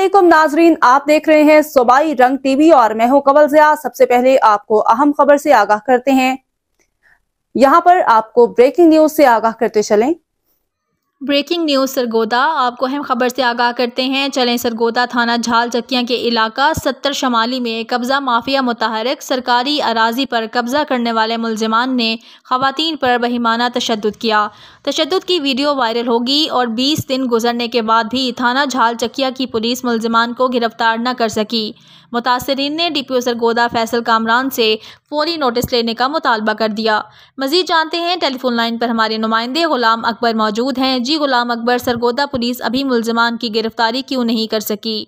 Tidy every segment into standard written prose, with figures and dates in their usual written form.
अस्सलामुअलैकुम नाजरीन, आप देख रहे हैं सूबाई रंग टीवी और मैं हूं कवल ज़िया। सबसे पहले आपको अहम खबर से आगाह करते हैं। यहां पर आपको ब्रेकिंग न्यूज से आगाह करते चलें। Breaking news Sargodha. आपको अहम खबर से आगाह करते हैं। चलें सरगोदा थाना झाल चक्कियां के इलाका 70 शमाली में कब्ज़ा माफिया मुतहरिक। सरकारी अराजी पर कब्ज़ा करने वाले मुलजिमान ने ख़वातीन पर बहिमाना तशद्दुद किया। तशद्दुद की वीडियो वायरल होगी और 20 दिन गुजरने के बाद भी थाना झाल चक्किया की पुलिस मुलजिमान को गिरफ्तार न कर सकी। मुतासरीन ने DPO सरगोदा फैसल कामरान से फौरी नोटिस लेने का मुतालबा कर दिया। मजीद जानते हैं, टेलीफोन लाइन पर हमारे नुमाइंदे गुलाम अकबर मौजूद हैं। जी गुलाम अकबर, सरगोदा पुलिस अभी मुलजिमान की गिरफ्तारी क्यों नहीं कर सकी?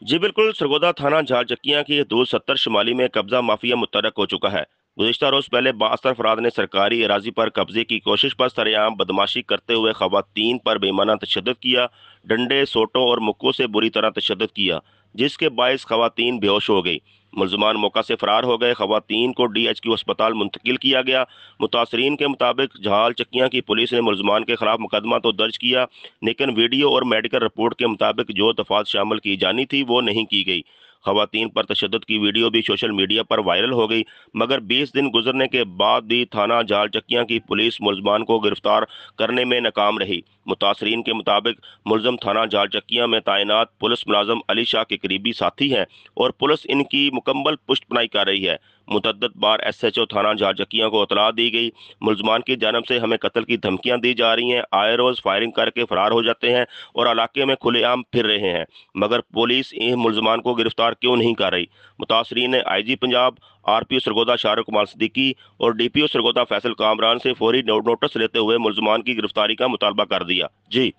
जी बिल्कुल, सरगोदा थाना झाल चक्कियां की हदूद 70 शमाली में कब्जा माफिया मुतहरक हो चुका है। गुज़िश्ता रोज़ पहले बासर अफराद ने सरकारी अराजी पर कब्जे की कोशिश पर सरेआम बदमाशी करते हुए ख़वातीन पर बेईमाना तशद्दुद किया। डंडे, सोटों और मुक्कों से बुरी तरह तशद्दुद किया, जिसके बायस ख़वातीन बेहोश हो गई। मुलजमान मौका से फरार हो गए। ख़वातीन को DHQ अस्पताल मुंतकिल किया गया। मुतासरीन के मुताबिक झाल चक्कियां की पुलिस ने मुलजमान के खिलाफ मुकदमा तो दर्ज किया, लेकिन वीडियो और मेडिकल रिपोर्ट के मुताबिक जो दफात शामिल की जानी थी वो नहीं की गई। ख़वातीन पर तशद्दुद की वीडियो भी सोशल मीडिया पर वायरल हो गई, मगर 20 दिन गुजरने के बाद भी थाना झाल चक्कियां की पुलिस मुलजमान को गिरफ्तार करने में नाकाम रही। मुतासरीन के मुताबिक मुलजम थाना झाल चक्कियां में तैनात पुलिस मुलाजम अली शाह के करीबी साथी हैं और पुलिस इनकी मुकम्मल पुष्टपनाही कर रही है। मुतअद्दिद बार SHO थाना झाल चक्कियां को इतला दी गई, मुलजमान की जानब से हमें कत्ल की धमकियां दी जा रही हैं, आए रोज़ फायरिंग करके फरार हो जाते हैं और इलाके में खुलेआम फिर रहे हैं, मगर पुलिस इन मुलजमान को गिरफ्तार क्यों नहीं कर रही। मुतासरीन ने IG पंजाब, RPO सरगोदा शाहरुख कुमार सिद्दीकी और DPO सरगोदा फैसल कामरान से फौरी नोटिस लेते हुए मुलजमान की गिरफ्तारी का मुतालबा कर दिया। जी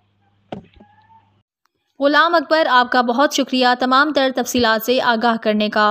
गुलाम अकबर, आपका बहुत शुक्रिया तमाम तर तफसीलात से आगाह करने का।